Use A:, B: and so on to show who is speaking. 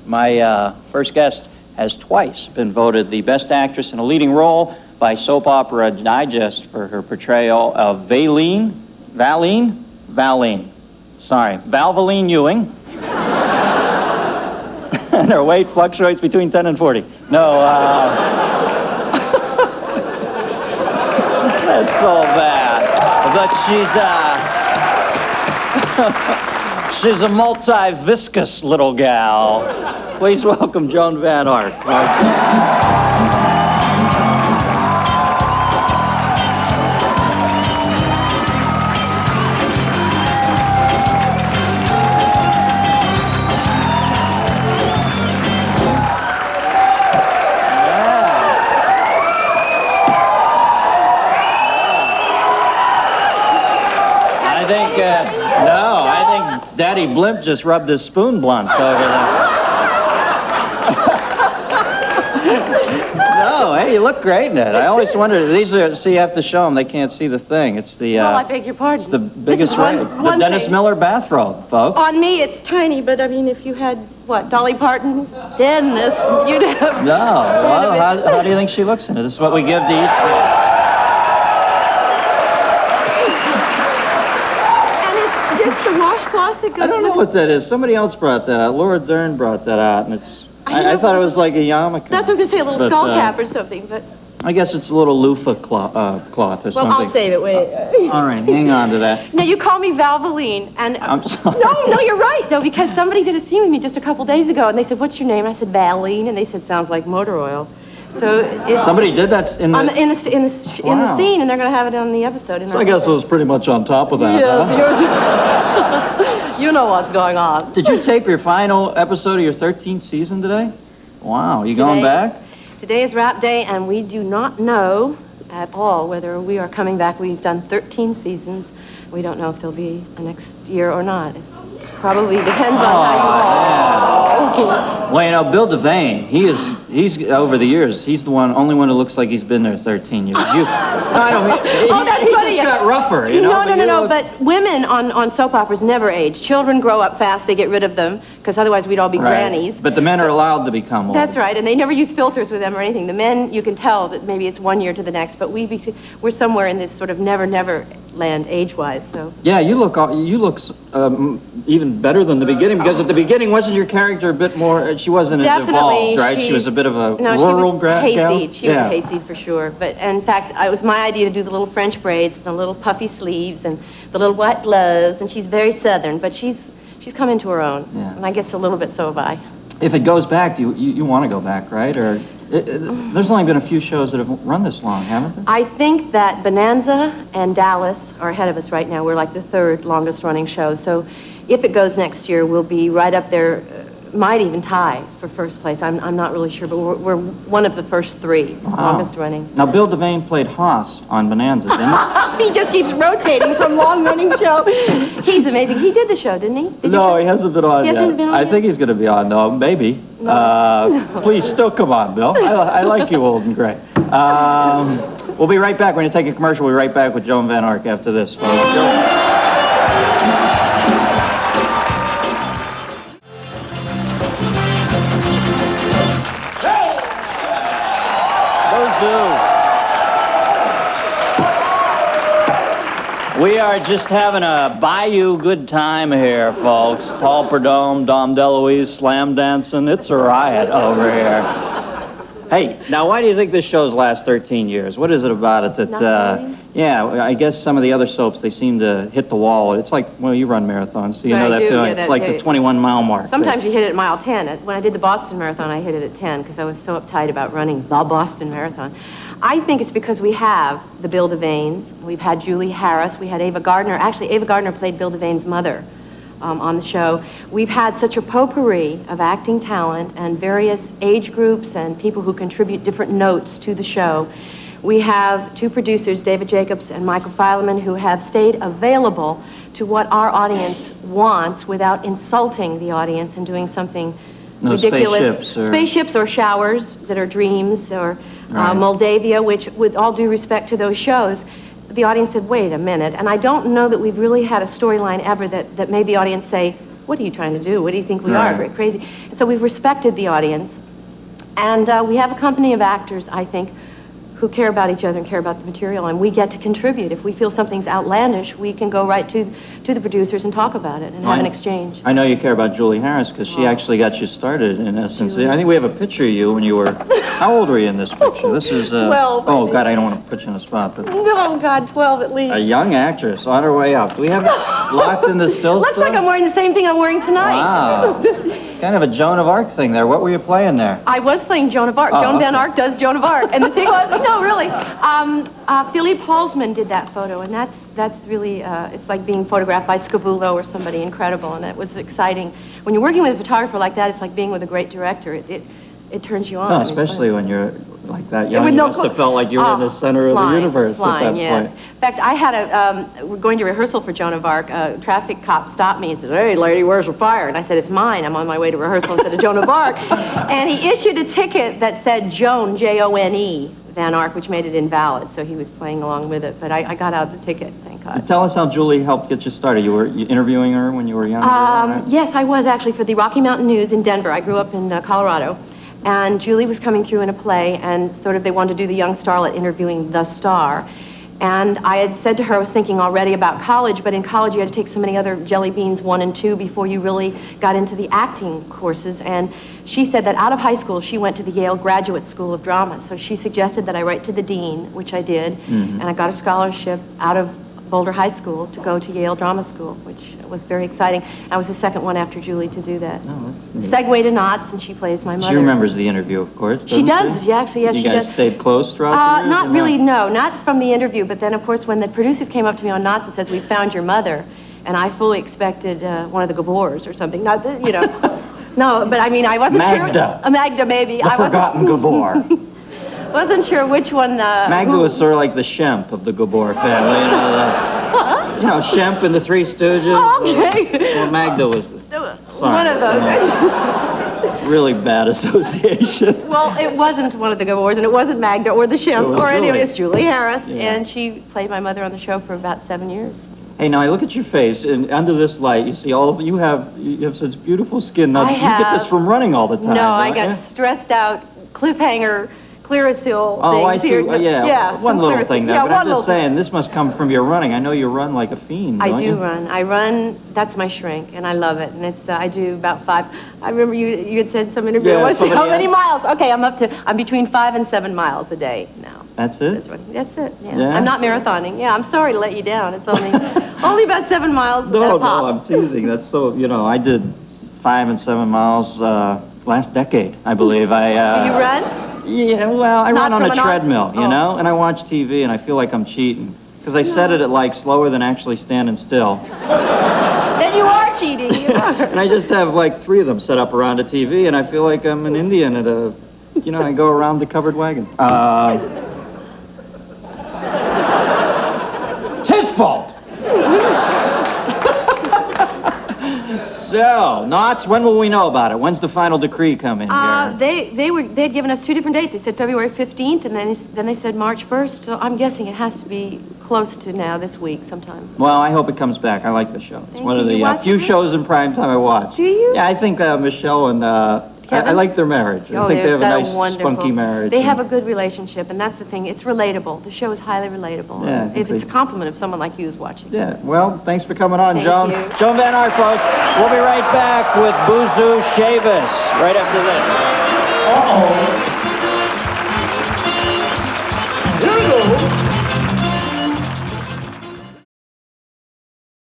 A: My first guest has twice been voted the best actress in a leading role by Soap Opera Digest for her portrayal of Valvoline Ewing. And her weight fluctuates between 10 and 40. No, that's so bad. But she's a multi-viscous little gal. Please welcome Joan Van Ark. I think Daddy Blimp just rubbed his spoon blunt over there. No, hey, you look great in it. I always wondered, these are, see, you have to show them, they can't see the thing. It's the,
B: well, I beg your pardon.
A: It's the biggest ring. The Dennis Miller bathrobe, folks.
B: On me, it's tiny, but I mean, if you had, what, Dolly Parton, Dennis, you'd have...
A: No, well, how do you think she looks in it? This is what we give to each...
B: The washcloth that goes
A: I don't know what that is. Somebody else brought that out. Laura Dern brought that out, and it's... I thought it was like a yarmulke.
B: That's what I was going to say, a little skull cap or something, but...
A: I guess it's a little loofah cloth or something.
B: Well, I'll save it. Wait.
A: All right, hang on to that.
B: Now, you call me Valvoline, and...
A: I'm sorry.
B: No, you're right, though, because somebody did a scene with me just a couple days ago, and they said, what's your name? And I said, Valine, and they said, sounds like motor oil. So
A: somebody did that in the
B: scene, and they're going to have it on the episode.
A: So I guess it was pretty much on top of that.
B: Yes,
A: huh?
B: You know what's going on.
A: Did you tape your final episode of your 13th season today? Wow, you going back?
B: Today is wrap day, and we do not know at all whether we are coming back. We've done 13 seasons. We don't know if there'll be a next year or not. It probably depends on how you all.
A: Well, you know, Bill Devane, he's over the years, he's the only one who looks like he's been there 13 years. I don't mean,
B: that's funny.
A: He just got rougher, you know?
B: No, but women on soap operas never age. Children grow up fast, they get rid of them, because otherwise we'd all be grannies.
A: But the men are allowed to become old.
B: That's right, and they never use filters with them or anything. The men, you can tell that maybe it's 1 year to the next, but we're somewhere in this sort of never land age-wise, so...
A: Yeah, you look even better than the beginning, because at the beginning, wasn't your character a bit more, she wasn't as evolved, right? She was a bit of a rural gal?
B: She was hayseed for sure, but in fact, it was my idea to do the little French braids, and the little puffy sleeves, and the little white gloves, and she's very Southern, but she's come into her own, and I guess a little bit so have I.
A: If it goes back, you want to go back, right? Or there's only been a few shows that have run this long, haven't there?
B: I think that Bonanza and Dallas are ahead of us right now. We're like the third longest running show. So if it goes next year, we'll be right up there, might even tie for first place. I'm not really sure, but we're one of the first three longest running.
A: Now, Bill Devane played Haas on Bonanza, didn't he?
B: He just keeps rotating from long running show. He's amazing. He did the show, didn't he?
A: No, he hasn't been on yet. I
B: yet?
A: think he's going to be on, though, maybe.
B: No.
A: Please, still come on, Bill. I like you old and gray. We'll be right back. We're going to take a commercial. We'll be right back with Joan Van Ark after this, folks. We are just having a bayou good time here, folks. Paul Prudhomme, Dom DeLuise, slam dancing. It's a riot over here. Hey, now why do you think this show's last 13 years? What is it about it that, yeah, I guess some of the other soaps, they seem to hit the wall. It's like, well, you run marathons, so you know that feeling. It's like the 21-mile mark.
B: Sometimes you hit it at mile 10. When I did the Boston Marathon, I hit it at 10 because I was so uptight about running the Boston Marathon. I think it's because we have the Bill Devanes, we've had Julie Harris, we had Ava Gardner. Actually, Ava Gardner played Bill Devane's mother on the show. We've had such a potpourri of acting talent and various age groups and people who contribute different notes to the show. We have two producers, David Jacobs and Michael Fileman, who have stayed available to what our audience wants without insulting the audience and doing something ridiculous. Spaceships or showers that are dreams, or Moldavia, which, with all due respect to those shows, the audience said, wait a minute. And I don't know that we've really had a storyline ever that made the audience say, what are you trying to do? What do you think we
A: Right.
B: are? Great, crazy. And so we've respected the audience. And we have a company of actors, I think, who care about each other and care about the material, and we get to contribute. If we feel something's outlandish, we can go right to the producers and talk about it and have an exchange.
A: I know you care about Julie Harris because she actually got you started, in essence.
B: Julie.
A: I think we have a picture of you when you were... How old were you in this picture? This is...
B: 12.
A: Oh, God, I don't want to put you on the spot, but...
B: Oh, God, 12 at least.
A: A young actress on her way up. Do we have it locked in the stills?
B: Looks like I'm wearing the same thing I'm wearing tonight.
A: Wow. Kind of a Joan of Arc thing there. What were you playing there?
B: I was playing Joan of Arc.
A: Oh,
B: Joan Van
A: okay.
B: Ark does Joan of Arc. And the thing was, no, really, Philip Paulsman did that photo, and that's really, it's like being photographed by Scavullo or somebody incredible, and it was exciting. When you're working with a photographer like that, it's like being with a great director. It turns you on.
A: No, especially when you're like that young.
B: With
A: You
B: no
A: must have felt like you were in the center of the universe at that point.
B: In fact, I had we're going to rehearsal for Joan of Arc. A traffic cop stopped me and said, "Hey, lady, where's your fire?" And I said, "It's mine. I'm on my way to rehearsal instead of Joan of Arc." And he issued a ticket that said Joan, J-O-N-E, Van Ark, which made it invalid. So he was playing along with it. But I got out the ticket, thank God.
A: Tell us how Julie helped get you started. You were interviewing her when you were young? Right?
B: Yes, I was actually for the Rocky Mountain News in Denver. I grew up in Colorado. And Julie was coming through in a play, and sort of they wanted to do the young starlet interviewing the star. And I had said to her, I was thinking already about college, but in college you had to take so many other jelly beans 1 and 2 before you really got into the acting courses. And she said that out of high school, she went to the Yale Graduate School of Drama. So she suggested that I write to the dean, which I did, and I got a scholarship out of Boulder High School to go to Yale Drama School, which was very exciting. I was the second one after Julie to do that.
A: Oh, that's neat.
B: Segue to Knots, and she plays my mother.
A: She remembers the interview, of course,
B: She does, yeah, actually, yes, she does.
A: You guys stayed close throughout the years,
B: Not
A: or
B: really, no, not from the interview, but then, of course, when the producers came up to me on Knots and says, "We found your mother," and I fully expected one of the Gabors or something, not the, you know. No, but I mean, I wasn't
A: Magda.
B: sure. Magda, maybe.
A: The forgotten Gabor.
B: Wasn't sure which one.
A: Magda was sort of like the Shemp of the Gabor family, you know. You know, Shemp and the Three Stooges.
B: Oh, okay.
A: Well, Magda was
B: One of those.
A: really bad association.
B: Well, it wasn't one of the Gabors, and it wasn't Magda or the Shemp, or any of it. It's Julie Harris, and she played my mother on the show for about 7 years.
A: Hey, now I look at your face, and under this light, you see all of you have such beautiful skin. Now, you get this from running all the time.
B: No, I got stressed out, cliffhanger, Clearasil.
A: Oh, I see.
B: Yeah,
A: one little thing there.
B: Yeah,
A: but I'm just saying, this must come from your running. I know you run like a fiend.
B: I
A: don't
B: do
A: you?
B: run. I run. That's my shrink, and I love it. And it's I do about 5. I remember you had said some interview.
A: Yeah,
B: I want to see how
A: somebody
B: many miles. Okay, I'm between 5 and 7 miles a day now.
A: That's it?
B: That's it. Yeah. I'm not marathoning. Yeah, I'm sorry to let you down. It's only about 7 miles.
A: No, I'm teasing. That's so. You know, I did 5 and 7 miles last decade, I believe.
B: Do you run?
A: Yeah, well, I run on a treadmill, you
B: Oh.
A: know, and I watch TV, and I feel like I'm cheating because I set it at like slower than actually standing still.
B: Then you are cheating. You are.
A: And I just have like 3 of them set up around a TV, and I feel like I'm an Indian at a, you know, I go around the covered wagon. It's his fault. So, Knots, when will we know about it? When's the final decree come in here?
B: They'd given us 2 different dates. They said February 15th, and then they said March 1st. So I'm guessing it has to be close to now this week sometime.
A: Well, I hope it comes back. I like the show. It's one of the few shows in prime time I watch.
B: Do you?
A: Yeah, I think Michelle and I like their marriage. I think they have a nice, spunky marriage.
B: They have a good relationship, and that's the thing. It's relatable. The show is highly relatable.
A: Yeah,
B: if it's a compliment of someone like you is watching.
A: Yeah, well, thanks for coming on, Joan.
B: Thank you.
A: Joan Van Ark, folks. We'll be right back with Buzu Shavis right after this.
C: Uh-oh.